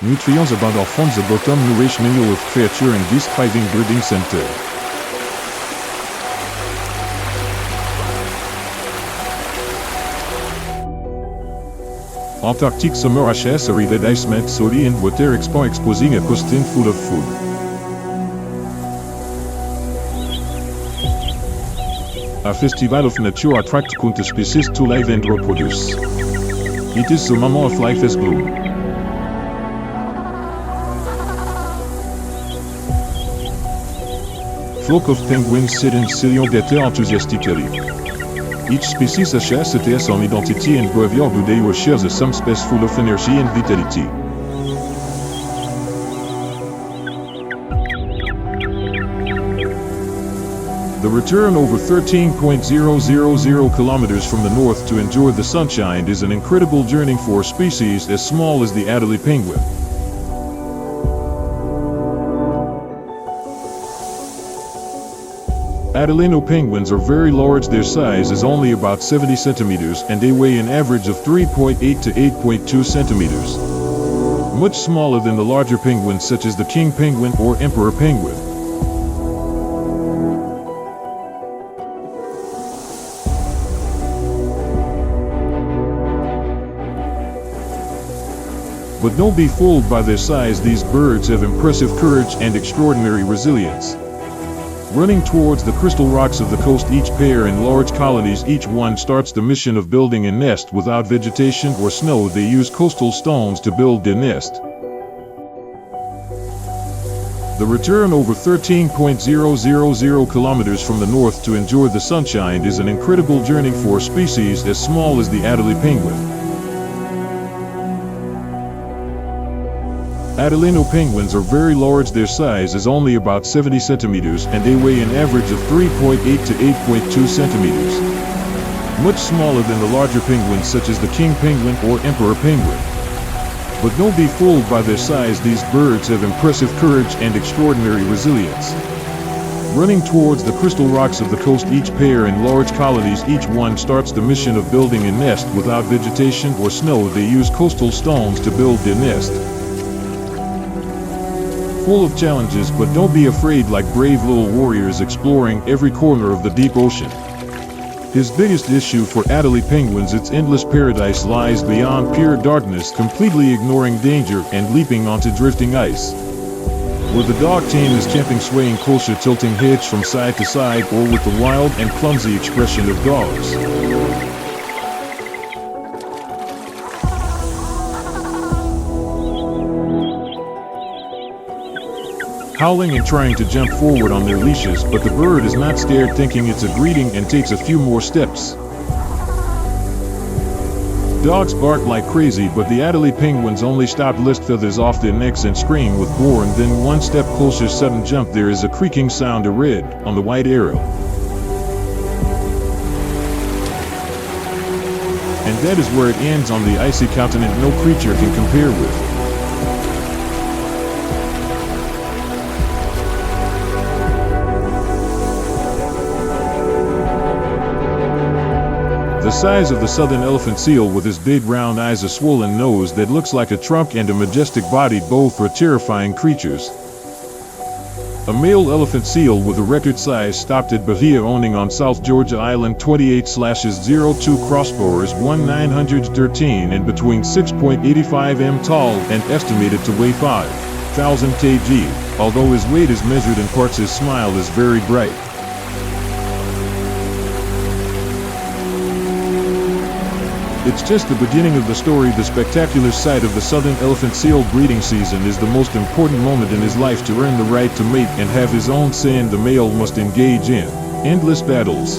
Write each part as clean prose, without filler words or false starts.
Nutrients abundant from the bottom nourish millions of creatures in this thriving breeding center. Antarctic summer HS arid ice-melt solid and water exposing a coastline full of food. A festival of nature attracts countless species to live and reproduce. It is the moment of life as bloom. Flock of penguins sit and silhouetted enthusiastically. Each species achète son identity and behavior today shares some space full of energy and vitality. The return over 13.000 kilometers from the north to enjoy the sunshine is an incredible journey for a species as small as the Adelie penguin. Adelino penguins are very large. Their size is only about 70 centimeters and they weigh an average of 3.8 to 8.2 centimeters. Much smaller than the larger penguins such as the king penguin or emperor penguin. But don't be fooled by their size. These birds have impressive courage and extraordinary resilience. Running towards the crystal rocks of the coast, each pair in large colonies, each one starts the mission of building a nest. Without vegetation or snow, they use coastal stones to build their nest. The return over 13.000 kilometers from the north to enjoy the sunshine is an incredible journey for a species as small as the Adelie penguin. Adelino penguins are very large. Their size is only about 70 centimeters and they weigh an average of 3.8 to 8.2 centimeters. Much smaller than the larger penguins such as the king penguin or emperor penguin. But don't be fooled by their size. These birds have impressive courage and extraordinary resilience. Running towards the crystal rocks of the coast, each pair in large colonies, each one starts the mission of building a nest. Without vegetation or snow, they use coastal stones to build their nest. Full of challenges, but don't be afraid, like brave little warriors exploring every corner of the deep ocean. His biggest issue for Adelie penguins, its endless paradise, lies beyond pure darkness, completely ignoring danger and leaping onto drifting ice. Where the dog team is camping, swaying closer, tilting heads from side to side, or with the wild and clumsy expression of dogs. Howling and trying to jump forward on their leashes, but the bird is not scared, thinking it's a greeting, and takes a few more steps. Dogs bark like crazy, but the Adelie penguins only stop to lift feathers off their necks and scream with gore, and then one step closer, sudden jump. There is a creaking sound, a red on the white arrow. And that is where it ends on the icy continent no creature can compare with. The size of the southern elephant seal, with his big round eyes, a swollen nose that looks like a trunk, and a majestic body, both are terrifying creatures. A male elephant seal with a record size stopped at Bahia owning on South Georgia Island, 28/02 crossbores 1913, and between 6.85 m tall and estimated to weigh 5,000 kg. Although his weight is measured in parts, his smile is very bright. It's just the beginning of the story. The spectacular sight of the southern elephant seal breeding season is the most important moment in his life. To earn the right to mate and have his own say, the male must engage in endless battles.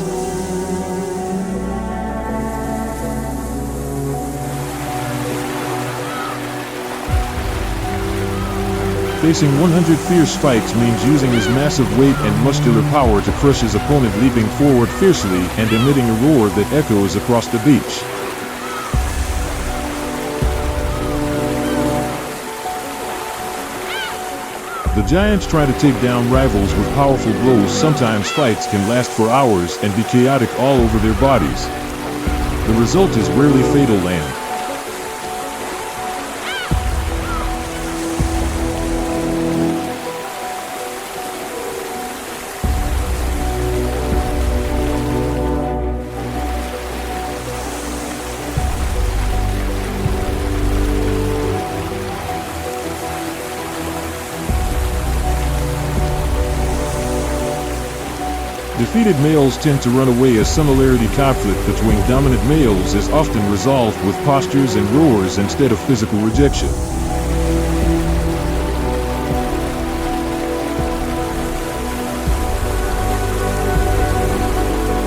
Facing 100 fierce fights means using his massive weight and muscular power to crush his opponent, leaping forward fiercely and emitting a roar that echoes across the beach. The giants try to take down rivals with powerful blows. Sometimes fights can last for hours and be chaotic all over their bodies. The result is rarely fatal, and Defeated males tend to run away as similarity conflict between dominant males is often resolved with postures and roars instead of physical rejection.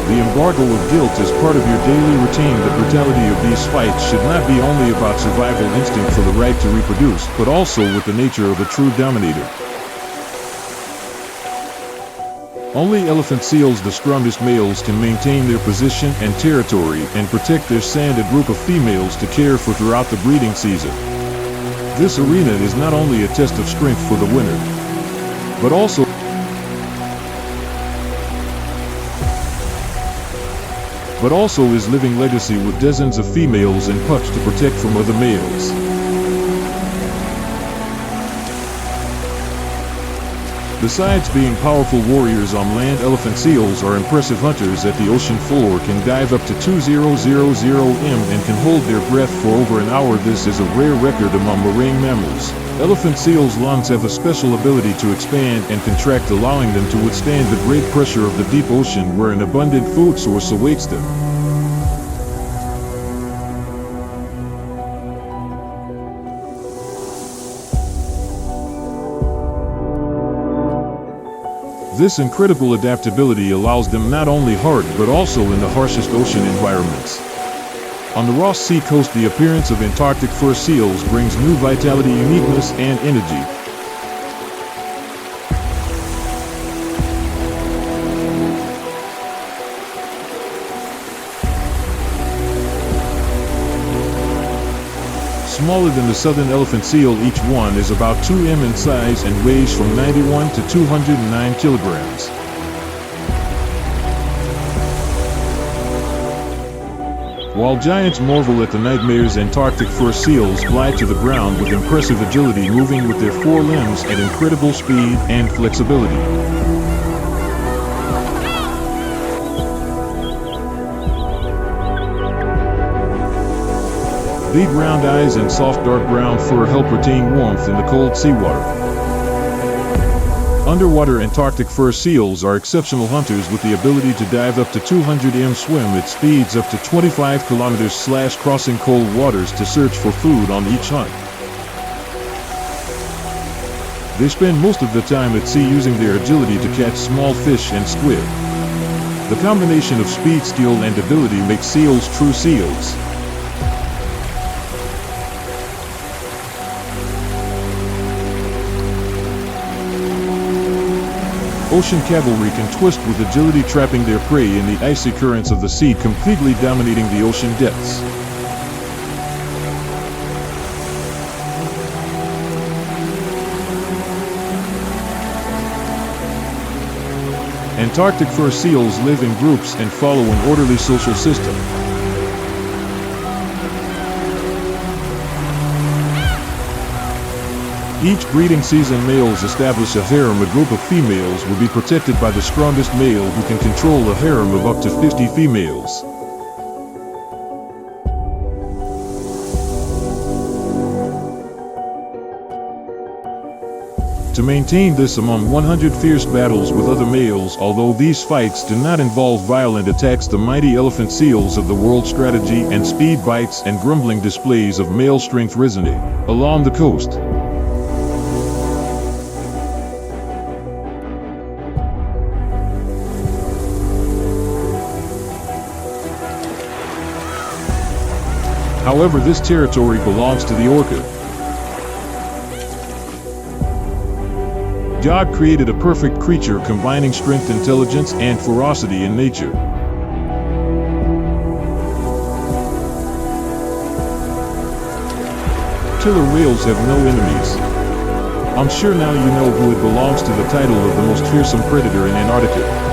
The embargo of guilt is part of your daily routine. The brutality of these fights should not be only about survival instinct for the right to reproduce, but also with the nature of a true dominator. Only elephant seals, the strongest males, can maintain their position and territory and protect their stand a group of females to care for throughout the breeding season. This arena is not only a test of strength for the winner, but also his living legacy with dozens of females and pups to protect from other males. Besides being powerful warriors on land, elephant seals are impressive hunters. At the ocean floor can dive up to 2000 m and can hold their breath for over an hour. This is a rare record among marine mammals. Elephant seals' lungs have a special ability to expand and contract, allowing them to withstand the great pressure of the deep ocean where an abundant food source awaits them. This incredible adaptability allows them not only hard but also in the harshest ocean environments. On the Ross Sea coast, the appearance of Antarctic fur seals brings new vitality, uniqueness, and energy. Smaller than the southern elephant seal, each one is about 2 m in size and weighs from 91 to 209 kilograms. While giants marvel at the nightmares, Antarctic fur seals fly to the ground with impressive agility, moving with their 4 limbs at incredible speed and flexibility. Big round eyes and soft dark brown fur help retain warmth in the cold seawater. Underwater, Antarctic fur seals are exceptional hunters with the ability to dive up to 200 m, swim at speeds up to 25 km/h, crossing cold waters to search for food on each hunt. They spend most of the time at sea using their agility to catch small fish and squid. The combination of speed, skill, and ability makes seals true seals. Ocean cavalry can twist with agility, trapping their prey in the icy currents of the sea, completely dominating the ocean depths. Antarctic fur seals live in groups and follow an orderly social system. Each breeding season, males establish a harem. A group of females will be protected by the strongest male, who can control a harem of up to 50 females. To maintain this among 100 fierce battles with other males, although these fights do not involve violent attacks, the mighty elephant seals of the world strategy and speed, bites and grumbling displays of male strength resonate along the coast. However, this territory belongs to the orca. God created a perfect creature combining strength, intelligence, and ferocity in nature. Killer whales have no enemies. I'm sure now you know who it belongs to, the title of the most fearsome predator in Antarctica.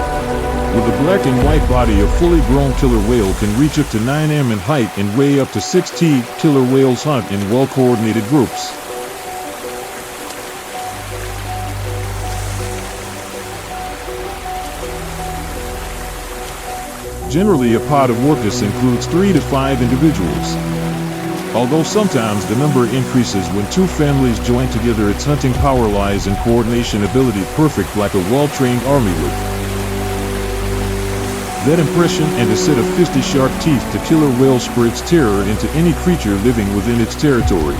With a black and white body, a fully grown killer whale can reach up to 9 m in height and weigh up to 60. Killer whales hunt in well-coordinated groups. Generally, a pod of orcas includes 3 to 5 individuals. Although sometimes the number increases when 2 families join together, its hunting power lies in coordination ability, perfect like a well-trained army would. That impression and a set of fisty sharp teeth to killer whale spreads terror into any creature living within its territory.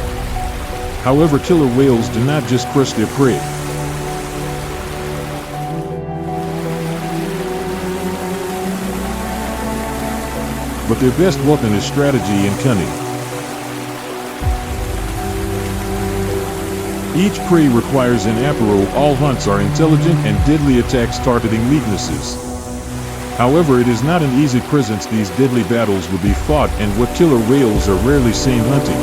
However, killer whales do not just crush their prey. But their best weapon is strategy and cunning. Each prey requires an apero. All hunts are intelligent and deadly attacks targeting weaknesses. However, it is not an easy presence. These deadly battles will be fought, and what killer whales are rarely seen hunting.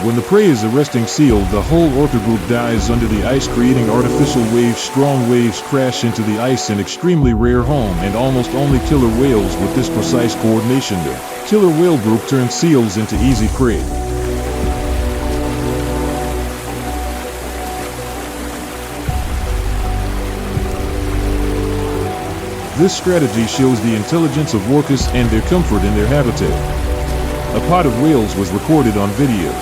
When the prey is a resting seal, the whole orca group dives under the ice, creating artificial waves. Strong waves crash into the ice, an extremely rare home, and almost only killer whales with this precise coordination. The killer whale group turns seals into easy prey. This strategy shows the intelligence of orcas and their comfort in their habitat. A pod of whales was recorded on video.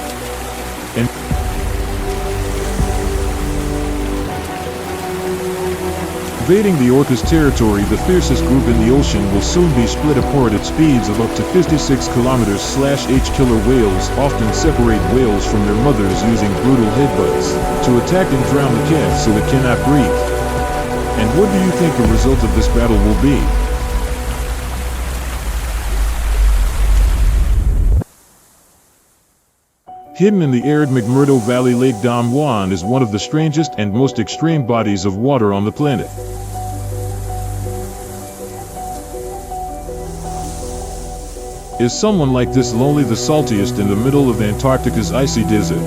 Invading the orca's territory, the fiercest group in the ocean will soon be split apart at speeds of up to 56 km/h. Killer whales often separate whales from their mothers using brutal headbutts to attack and drown the calf so it cannot breathe. And what do you think the result of this battle will be? Hidden in the arid McMurdo Valley, Lake Don Juan is one of the strangest and most extreme bodies of water on the planet. Is someone like this lonely, the saltiest in the middle of Antarctica's icy desert?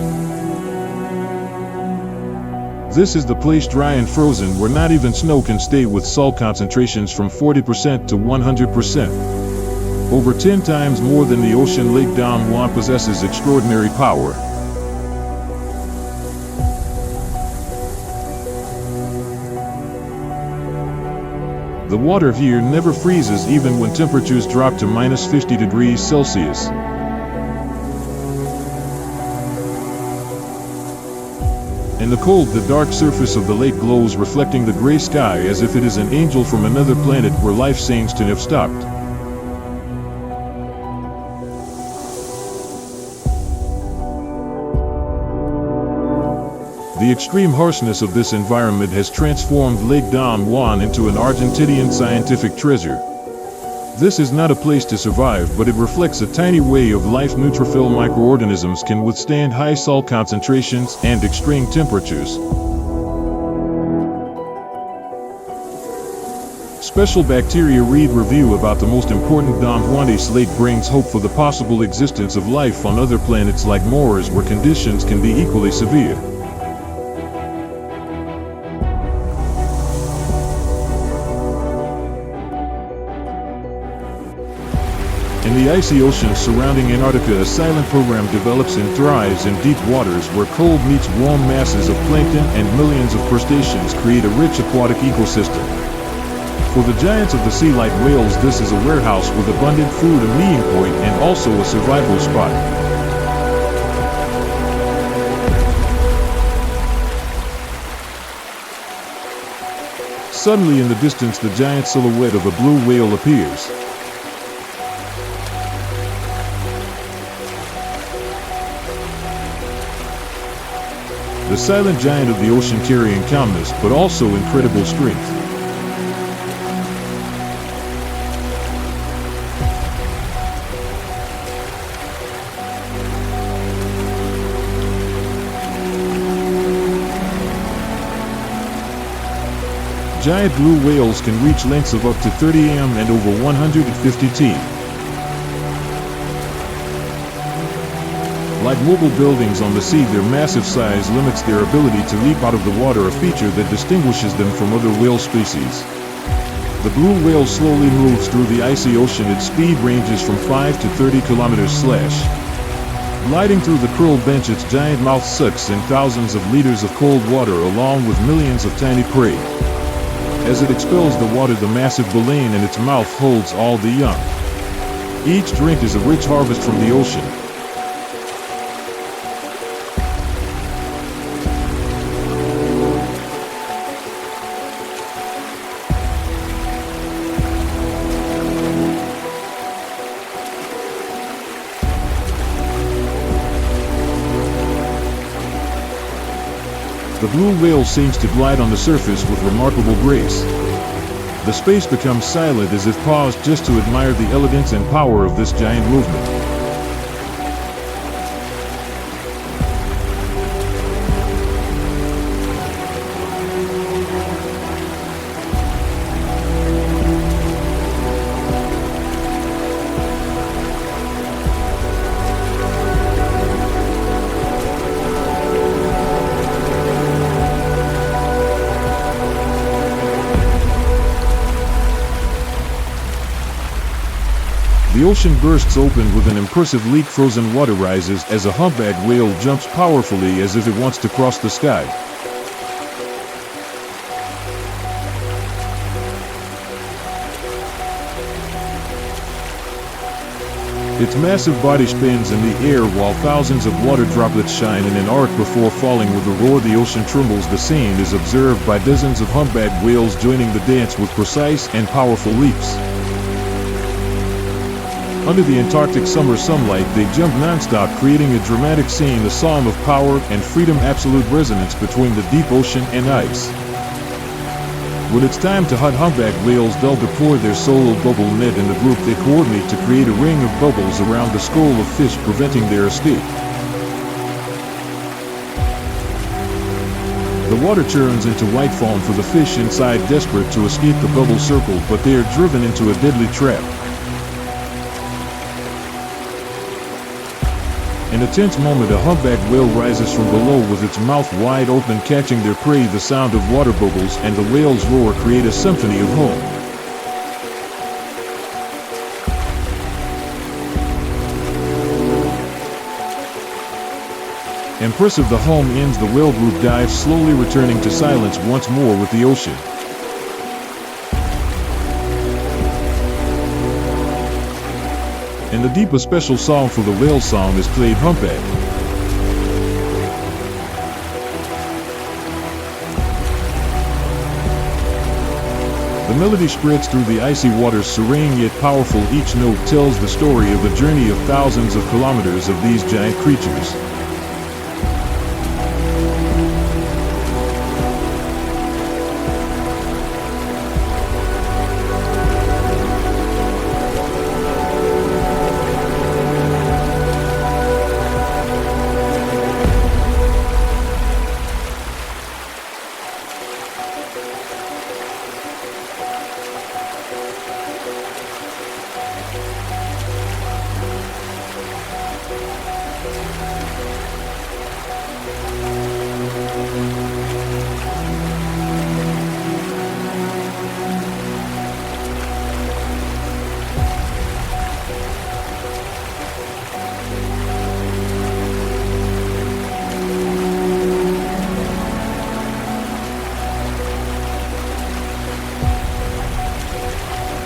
This is the place dry and frozen, where not even snow can stay, with salt concentrations from 40% to 100%. Over 10 times more than the ocean, Lake Don Juan possesses extraordinary power. The water here never freezes, even when temperatures drop to -50 degrees Celsius. In the cold, the dark surface of the lake glows, reflecting the gray sky as if it is an angel from another planet where life seems to have stopped. The extreme harshness of this environment has transformed Lake Don Juan into an Argentinian scientific treasure. This is not a place to survive, but it reflects a tiny way of life. Neutrophil microorganisms can withstand high salt concentrations and extreme temperatures. Special bacteria. Read review about the most important Don Juanese lake brings hope for the possible existence of life on other planets like Mars, where conditions can be equally severe. In the icy oceans surrounding Antarctica, a silent program develops and thrives in deep waters where cold meets warm. Masses of plankton and millions of crustaceans create a rich aquatic ecosystem. For the giants of the sea like whales, this is a warehouse with abundant food, a meeting point, and also a survival spot. Suddenly in the distance, the giant silhouette of a blue whale appears. The silent giant of the ocean, carrying calmness but also incredible strength. Giant blue whales can reach lengths of up to 30 m and over 150 t. Like mobile buildings on the sea, their massive size limits their ability to leap out of the water, a feature that distinguishes them from other whale species. The blue whale slowly moves through the icy ocean. Its speed ranges from 5 to 30 km/h. Gliding through the krill bench, its giant mouth sucks in thousands of liters of cold water along with millions of tiny prey. As it expels the water, the massive baleen in its mouth holds all the young. Each drink is a rich harvest from the ocean. The blue whale seems to glide on the surface with remarkable grace. The space becomes silent as if paused just to admire the elegance and power of this giant movement. The ocean bursts open with an impressive leak. Frozen water rises as a humpback whale jumps powerfully as if it wants to cross the sky. Its massive body spins in the air while thousands of water droplets shine in an arc before falling with a roar. The ocean trembles. The scene is observed by dozens of humpback whales joining the dance with precise and powerful leaps. Under the Antarctic summer sunlight, they jump non-stop, creating a dramatic scene, a song of power and freedom, absolute resonance between the deep ocean and ice. When it's time to hunt humpback whales, they'll deploy their solo bubble net. In the group, they coordinate to create a ring of bubbles around the school of fish, preventing their escape. The water turns into white foam for the fish inside, desperate to escape the bubble circle, but they are driven into a deadly trap. In a tense moment, a humpback whale rises from below with its mouth wide open, catching their prey. The sound of water bubbles and the whale's roar create a symphony of home. Impressive, the home ends. The whale group dives, slowly returning to silence once more with the ocean. In the deep, a special song for the whale song is played, humpback. The melody spreads through the icy waters, serene yet powerful. Each note tells the story of a journey of thousands of kilometers of these giant creatures.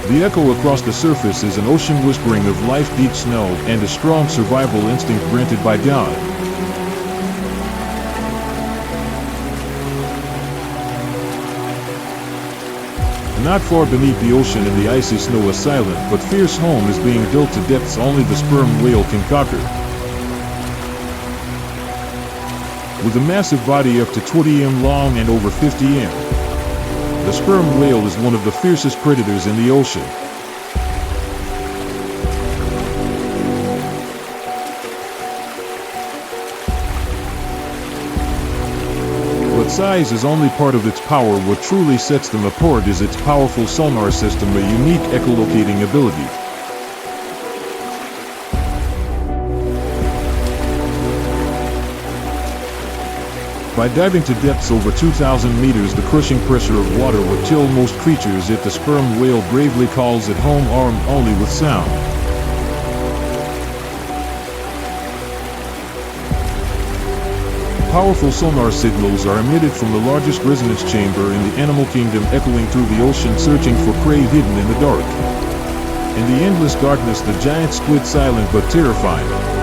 The echo across the surface is an ocean whispering of life, deep snow, and a strong survival instinct granted by God. Not far beneath the ocean in the icy snow, a silent but fierce home is being built to depths only the sperm whale can conquer. With a massive body up to 20 m long and over 50 m, the sperm whale is one of the fiercest predators in the ocean. But size is only part of its power. What truly sets them apart is its powerful sonar system, a unique echolocating ability. By diving to depths over 2,000 meters, the crushing pressure of water will kill most creatures, yet the sperm whale bravely calls it home, armed only with sound. Powerful sonar signals are emitted from the largest resonance chamber in the animal kingdom, echoing through the ocean, searching for prey hidden in the dark. In the endless darkness, the giant squid, silent but terrifying.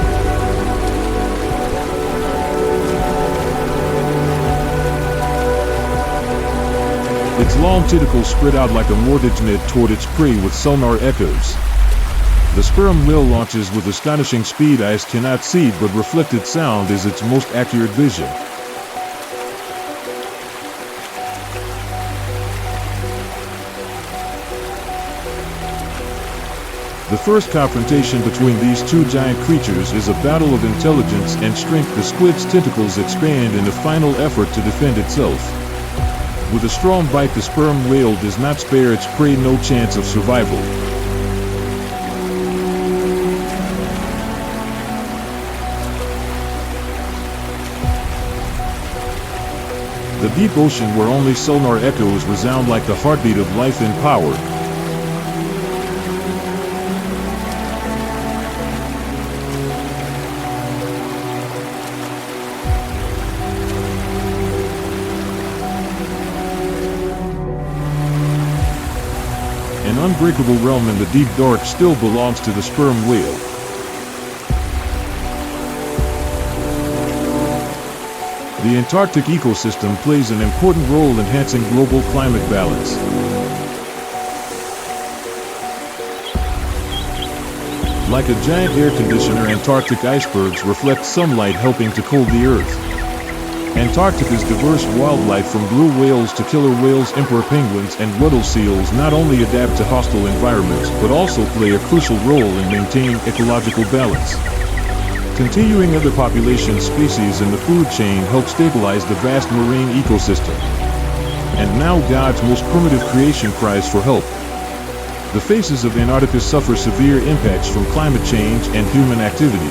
Its long tentacles spread out like a mortgage net toward its prey with sonar echoes. The sperm whale launches with astonishing speed. Eyes cannot see, but reflected sound is its most accurate vision. The first confrontation between these two giant creatures is a battle of intelligence and strength. The squid's tentacles expand in a final effort to defend itself. With a strong bite, the sperm whale does not spare its prey. No chance of survival. The deep ocean, where only sonar echoes resound like the heartbeat of life and power. An unbreakable realm in the deep dark still belongs to the sperm whale. The Antarctic ecosystem plays an important role enhancing global climate balance. Like a giant air conditioner, Antarctic icebergs reflect sunlight, helping to cool the Earth. Antarctica's diverse wildlife, from blue whales to killer whales, emperor penguins, and weddell seals, not only adapt to hostile environments but also play a crucial role in maintaining ecological balance. Continuing other population species in the food chain help stabilize the vast marine ecosystem. And now God's most primitive creation cries for help. The faces of Antarctica suffer severe impacts from climate change and human activity.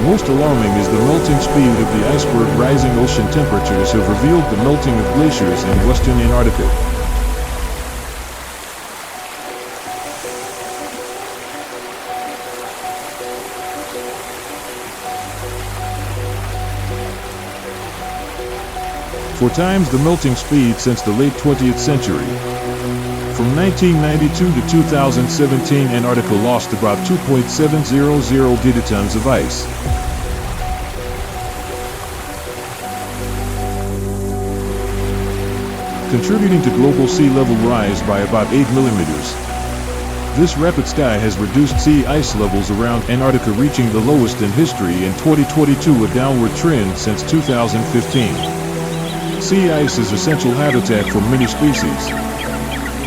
Most alarming is the melting speed of the iceberg. Rising ocean temperatures have revealed the melting of glaciers in western Antarctica. Four times the melting speed since the late 20th century. From 1992 to 2017, Antarctica lost about 2.700 gigatons of ice. Contributing to global sea level rise by about 8 millimeters. This rapid sky has reduced sea ice levels around Antarctica, reaching the lowest in history in 2022, a downward trend since 2015. Sea ice is essential habitat for many species,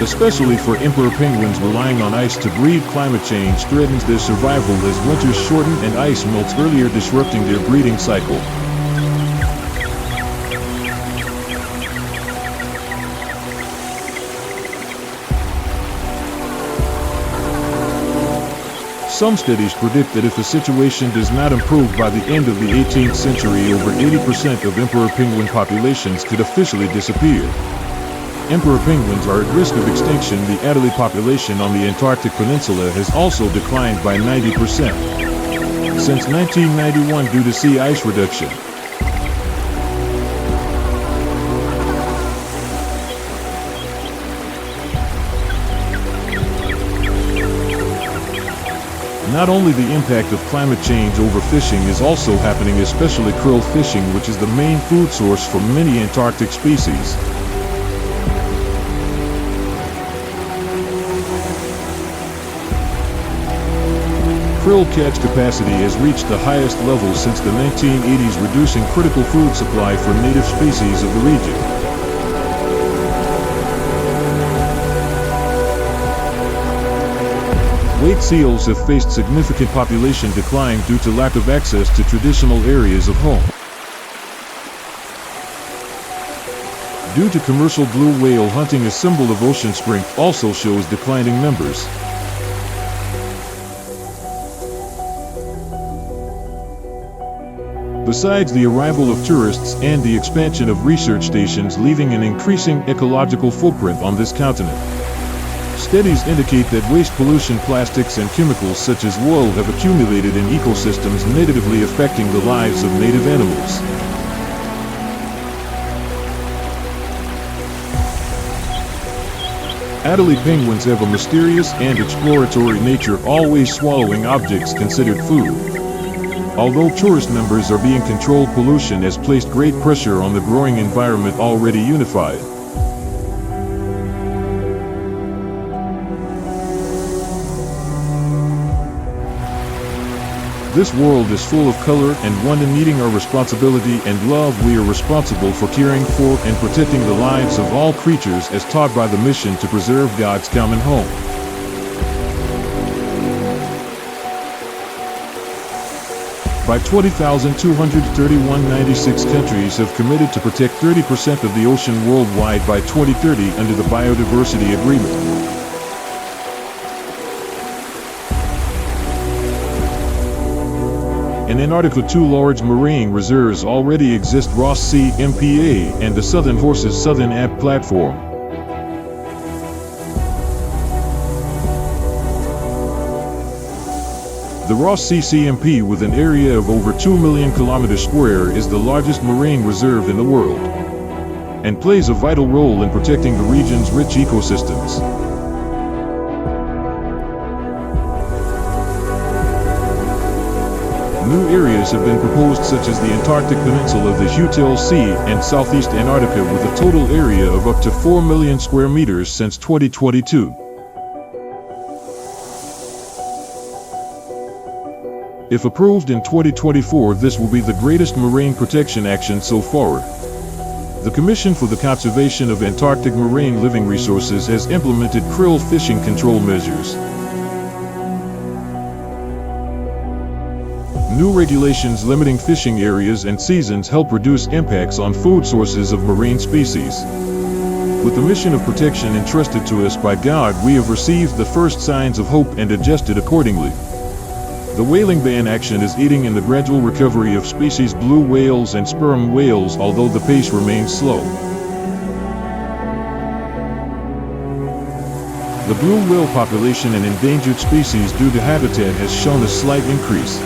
especially for emperor penguins. Relying on ice to breed, climate change threatens their survival as winters shorten and ice melts earlier, disrupting their breeding cycle. Some studies predict that if the situation does not improve by the end of the 18th century, over 80% of emperor penguin populations could officially disappear. Emperor penguins are at risk of extinction. The adult population on the Antarctic Peninsula has also declined by 90% since 1991 due to sea ice reduction. Not only the impact of climate change, overfishing is also happening, especially krill fishing, which is the main food source for many Antarctic species. Krill catch capacity has reached the highest level since the 1980s, reducing critical food supply for native species of the region. White seals have faced significant population decline due to lack of access to traditional areas of home. Due to commercial blue whale hunting, a symbol of ocean strength, also shows declining numbers. Besides the arrival of tourists and the expansion of research stations, leaving an increasing ecological footprint on this continent. Studies indicate that waste pollution, plastics, and chemicals such as oil have accumulated in ecosystems, negatively affecting the lives of native animals. Adult penguins have a mysterious and exploratory nature, always swallowing objects considered food. Although tourist numbers are being controlled, pollution has placed great pressure on the growing environment already unified. This world is full of color, and one in meeting our responsibility and love, we are responsible for caring for and protecting the lives of all creatures as taught by the mission to preserve God's common home. By 20,231, 96 countries have committed to protect 30% of the ocean worldwide by 2030 under the Biodiversity Agreement. In Antarctica, 2 large marine reserves already exist: Ross Sea MPA and the Southern Horses Southern App Platform. The Ross Sea CMP, with an area of over 2 million kilometers square, is the largest marine reserve in the world and plays a vital role in protecting the region's rich ecosystems. New areas have been proposed, such as the Antarctic Peninsula, the Hutil Sea, and Southeast Antarctica, with a total area of up to 4 million square meters since 2022. If approved in 2024, this will be the greatest marine protection action so far. The Commission for the Conservation of Antarctic Marine Living Resources has implemented krill fishing control measures. New regulations limiting fishing areas and seasons help reduce impacts on food sources of marine species. With the mission of protection entrusted to us by God, we have received the first signs of hope and adjusted accordingly. The whaling ban action is aiding in the gradual recovery of species blue whales and sperm whales, although the pace remains slow. The blue whale population in endangered species due to habitat has shown a slight increase.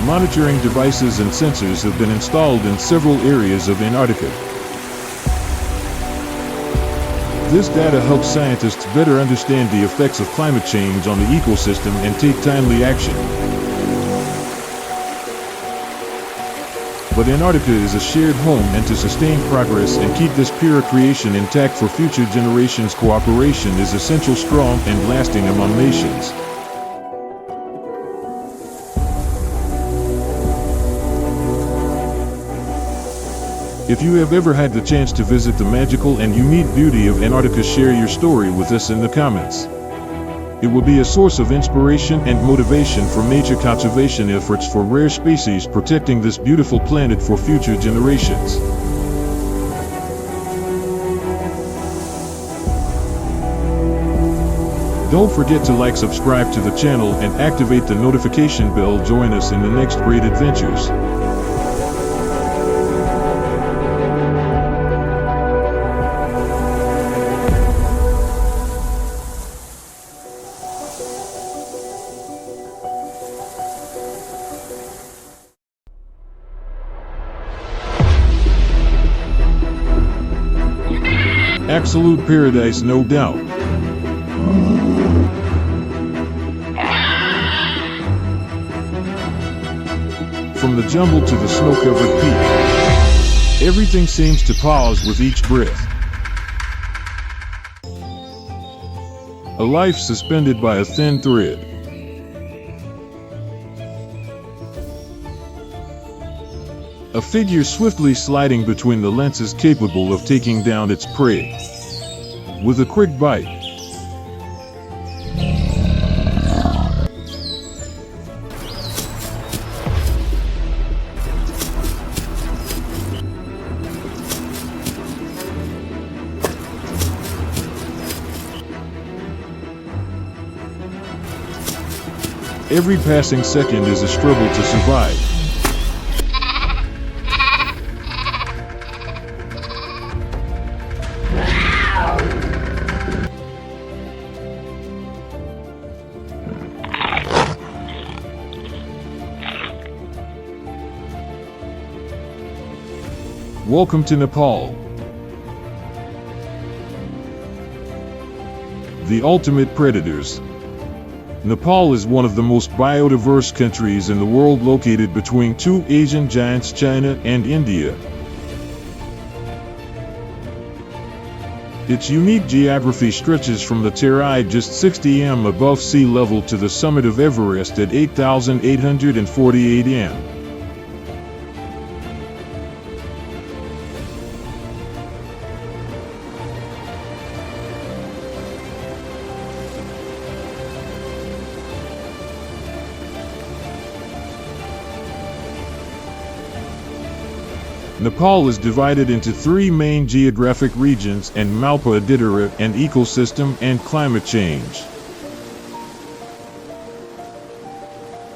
Monitoring devices and sensors have been installed in several areas of Antarctica. This data helps scientists better understand the effects of climate change on the ecosystem and take timely action. But Antarctica is a shared home, and to sustain progress and keep this pure creation intact for future generations, cooperation is essential, strong, and lasting among nations. If you have ever had the chance to visit the magical and unique beauty of Antarctica, share your story with us in the comments. It will be a source of inspiration and motivation for nature conservation efforts for rare species, protecting this beautiful planet for future generations. Don't forget to like, subscribe to the channel, and activate the notification bell. Join us in the next great adventures. Absolute paradise, no doubt. From the jungle to the snow-covered peak, everything seems to pause with each breath. A life suspended by a thin thread. A figure swiftly sliding between the lenses, capable of taking down its prey with a quick bite. Every passing second is a struggle to survive. Welcome to Nepal, the ultimate predators. Nepal is one of the most biodiverse countries in the world, located between two Asian giants, China and India. Its unique geography stretches from the Terai just 60 m above sea level to the summit of Everest at 8,848 m. Nepal is divided into three main geographic regions: and Malpa Aditara, and ecosystem and climate change.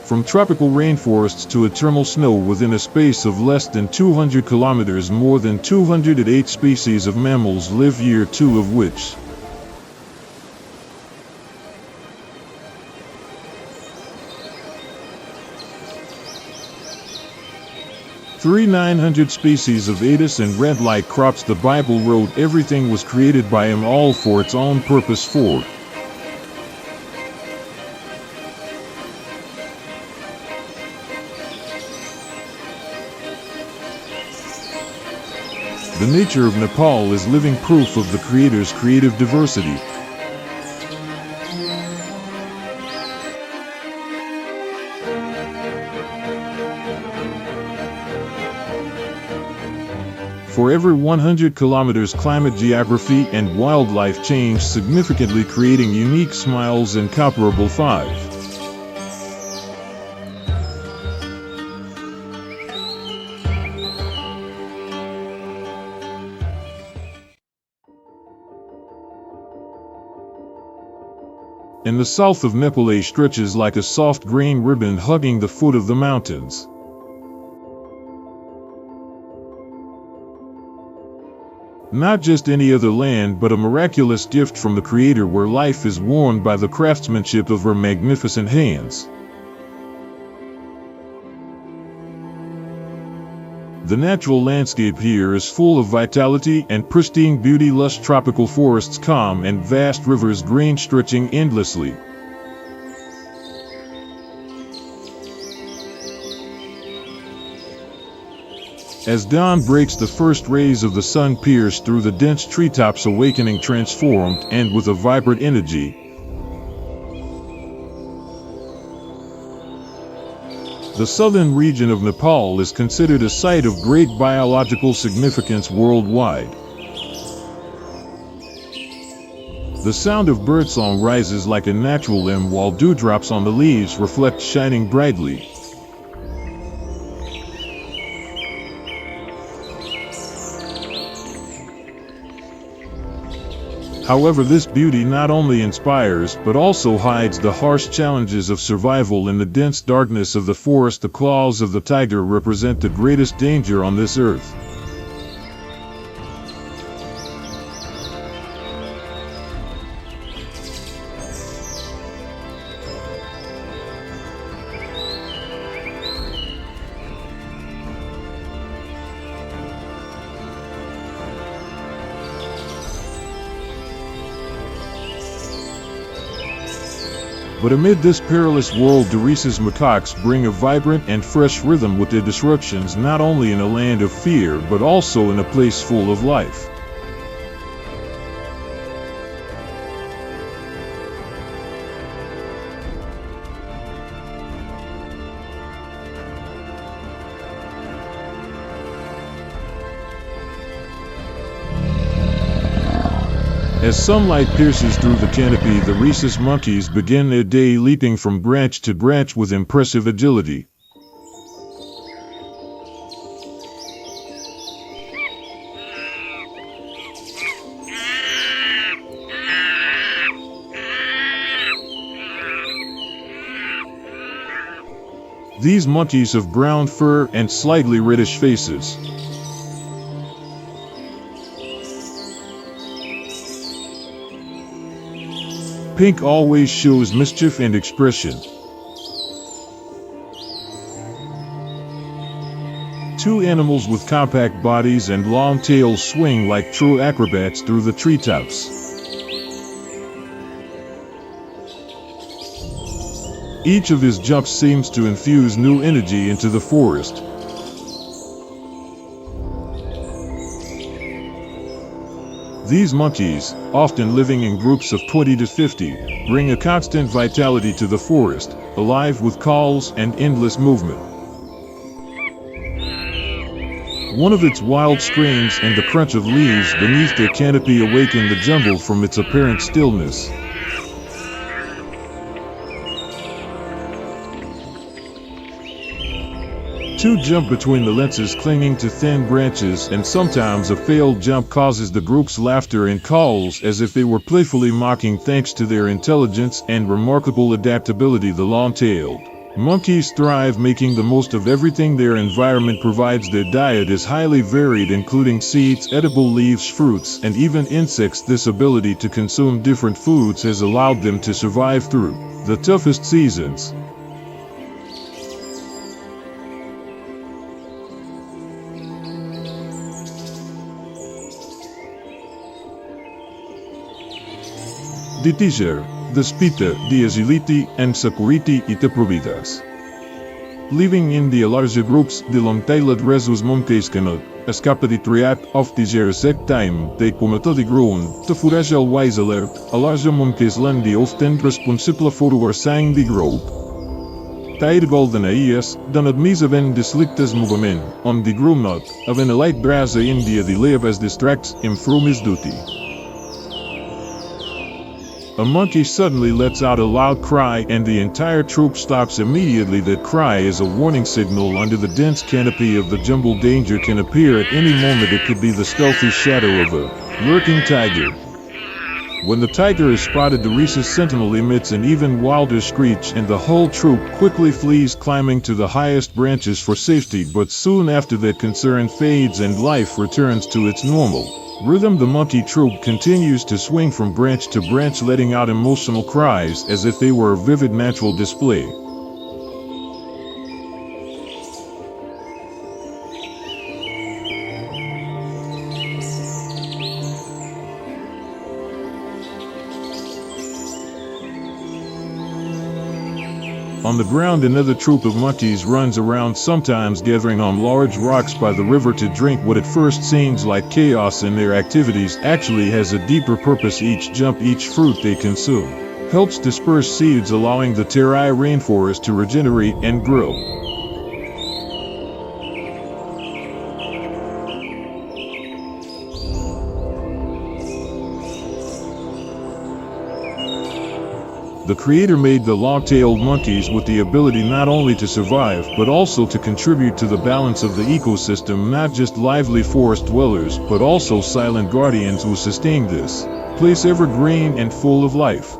From tropical rainforests to eternal snow within a space of less than 200 kilometers, more than 208 species of mammals live here, two of which Three 900 species of Atis and red-like crops. The Bible wrote everything was created by him, all for its own purpose. For the nature of Nepal is living proof of the Creator's creative diversity. For every 100 kilometers, climate, geography, and wildlife change significantly, creating unique smiles and comparable five. In the south of Nepal stretches like a soft grain ribbon hugging the foot of the mountains. Not just any other land, but a miraculous gift from the Creator, where life is worn by the craftsmanship of her magnificent hands. The natural landscape here is full of vitality and pristine beauty: lush tropical forests, calm and vast rivers, grain stretching endlessly. As dawn breaks, the first rays of the sun pierce through the dense treetops, awakening, transformed, and with a vibrant energy. The southern region of Nepal is considered a site of great biological significance worldwide. The sound of birdsong rises like a natural hymn, while dewdrops on the leaves reflect, shining brightly. However, this beauty not only inspires, but also hides the harsh challenges of survival in the dense darkness of the forest. The claws of the tiger represent the greatest danger on this earth. But amid this perilous world, Derisa's macaques bring a vibrant and fresh rhythm with their disruptions, not only in a land of fear, but also in a place full of life. As sunlight pierces through the canopy, the rhesus monkeys begin their day, leaping from branch to branch with impressive agility. These monkeys have brown fur and slightly reddish faces. Pink always shows mischief and expression. Two animals with compact bodies and long tails swing like true acrobats through the treetops. Each of his jumps seems to infuse new energy into the forest. These monkeys, often living in groups of 20 to 50, bring a constant vitality to the forest, alive with calls and endless movement. One of its wild screams and the crunch of leaves beneath their canopy awaken the jungle from its apparent stillness. Two jump between the lenses clinging to thin branches, and sometimes a failed jump causes the group's laughter and calls as if they were playfully mocking thanks to their intelligence and remarkable adaptability. The long-tailed monkeys thrive making the most of everything their environment provides. Their diet is highly varied, including seeds, edible leaves, fruits, and even insects. This ability to consume different foods has allowed them to survive through the toughest seasons. Ditiger, the spita, the agility and security ite providas. Living in the larger groups, the long-tailed rhesus monkeys cannot escape the threat of the Jurassic time. They commit grown to forage always alert. A larger monkeys land the often responsible for overseeing the group. Tijdens de IS, dan het meesten de sliktes movement on the groom not, of een light brazen India die leaves distracts him from his duty. A monkey suddenly lets out a loud cry and the entire troop stops immediately. That cry is a warning signal. Under the dense canopy of the jungle, danger can appear at any moment. It could be the stealthy shadow of a lurking tiger. When the tiger is spotted, the rhesus sentinel emits an even wilder screech and the whole troop quickly flees, climbing to the highest branches for safety. But soon after that concern fades and life returns to its normal rhythm. The monkey troop continues to swing from branch to branch, letting out emotional cries as if they were a vivid natural display. On the ground, another troop of monkeys runs around, sometimes gathering on large rocks by the river to drink. What at first seems like chaos in their activities actually has a deeper purpose. Each jump, each fruit they consume, helps disperse seeds, allowing the terai rainforest to regenerate and grow. The creator made the long-tailed monkeys with the ability not only to survive, but also to contribute to the balance of the ecosystem, not just lively forest dwellers, but also silent guardians who sustain this place evergreen and full of life.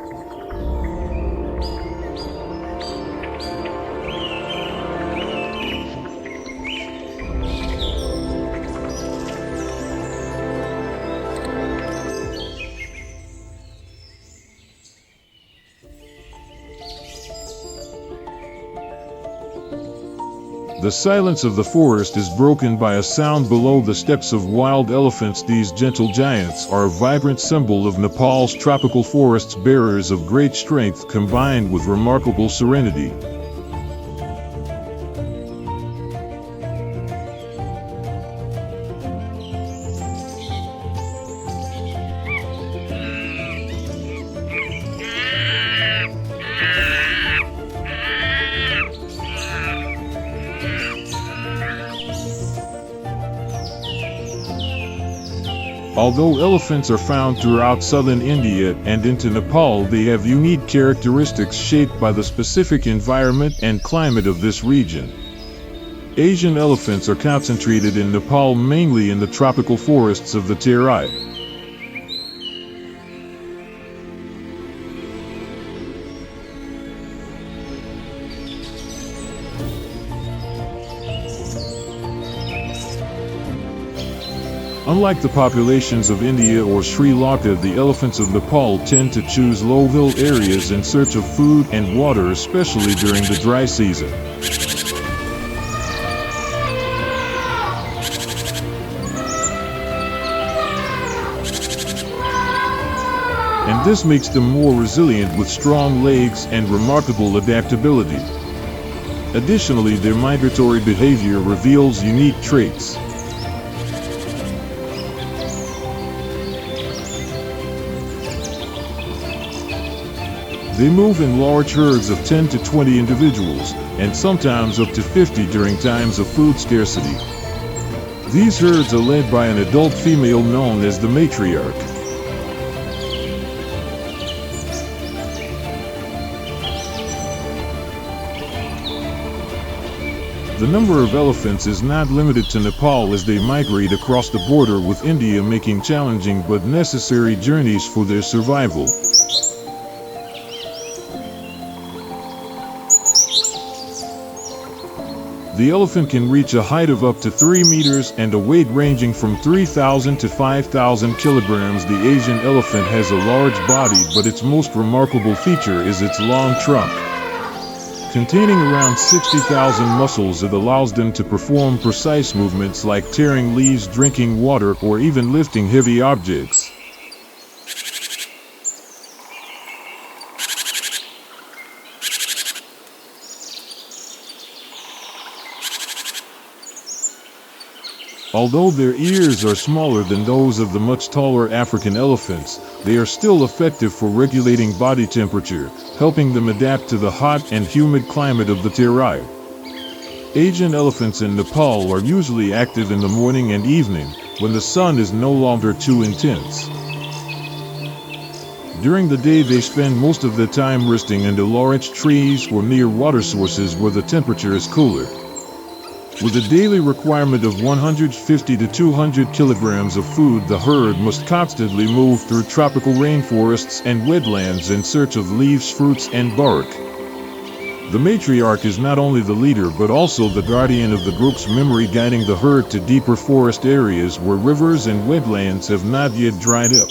The silence of the forest is broken by a sound below the steps of wild elephants. These gentle giants are a vibrant symbol of Nepal's tropical forests, bearers of great strength combined with remarkable serenity. Although elephants are found throughout southern India and into Nepal, they have unique characteristics shaped by the specific environment and climate of this region. Asian elephants are concentrated in Nepal, mainly in the tropical forests of the Terai. Unlike the populations of India or Sri Lanka, the elephants of Nepal tend to choose low-hill areas in search of food and water, especially during the dry season. And this makes them more resilient with strong legs and remarkable adaptability. Additionally, their migratory behavior reveals unique traits. They move in large herds of 10 to 20 individuals, and sometimes up to 50 during times of food scarcity. These herds are led by an adult female known as the matriarch. The number of elephants is not limited to Nepal as they migrate across the border with India, making challenging but necessary journeys for their survival. The elephant can reach a height of up to 3 meters and a weight ranging from 3,000 to 5,000 kilograms. The Asian elephant has a large body, but its most remarkable feature is its long trunk, containing around 60,000 muscles that allows them to perform precise movements like tearing leaves, drinking water, or even lifting heavy objects. Although their ears are smaller than those of the much taller African elephants, they are still effective for regulating body temperature, helping them adapt to the hot and humid climate of the Terai. Asian elephants in Nepal are usually active in the morning and evening, when the sun is no longer too intense. During the day they spend most of their time resting under large trees or near water sources where the temperature is cooler. With a daily requirement of 150 to 200 kilograms of food, the herd must constantly move through tropical rainforests and wetlands in search of leaves, fruits, and bark. The matriarch is not only the leader but also the guardian of the group's memory, guiding the herd to deeper forest areas where rivers and wetlands have not yet dried up.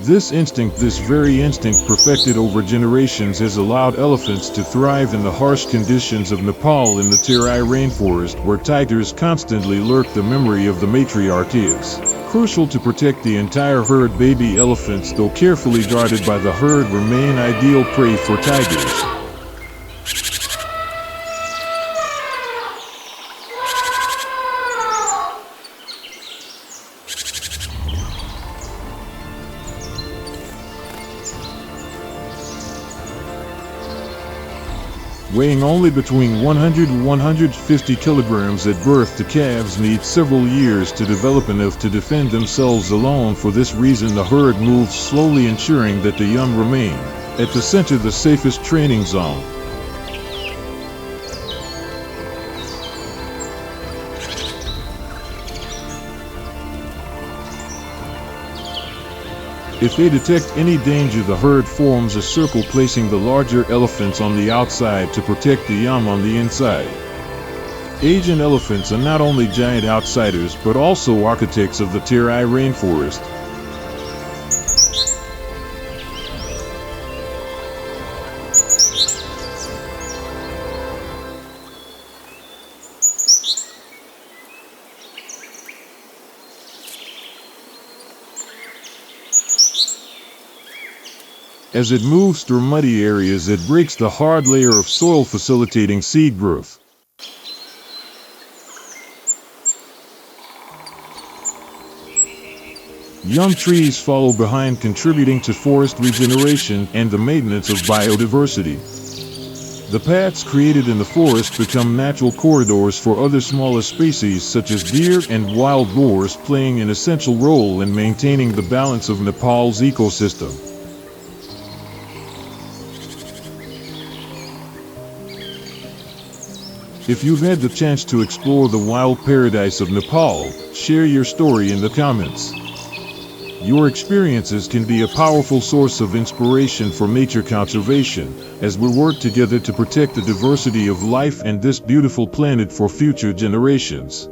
This very instinct perfected over generations has allowed elephants to thrive in the harsh conditions of Nepal in the Terai rainforest, where tigers constantly lurk. The memory of the matriarch is crucial to protect the entire herd. Baby elephants, though carefully guarded by the herd, remain ideal prey for tigers. Weighing only between 100 and 150 kilograms at birth, the calves need several years to develop enough to defend themselves alone. For this reason, the herd moves slowly, ensuring that the young remain at the center, the safest training zone. If they detect any danger, the herd forms a circle, placing the larger elephants on the outside to protect the young on the inside. Asian elephants are not only giant outsiders but also architects of the Terai rainforest. As it moves through muddy areas, it breaks the hard layer of soil, facilitating seed growth. Young trees follow behind, contributing to forest regeneration and the maintenance of biodiversity. The paths created in the forest become natural corridors for other smaller species such as deer and wild boars, playing an essential role in maintaining the balance of Nepal's ecosystem. If you've had the chance to explore the wild paradise of Nepal, share your story in the comments. Your experiences can be a powerful source of inspiration for nature conservation, as we work together to protect the diversity of life and this beautiful planet for future generations.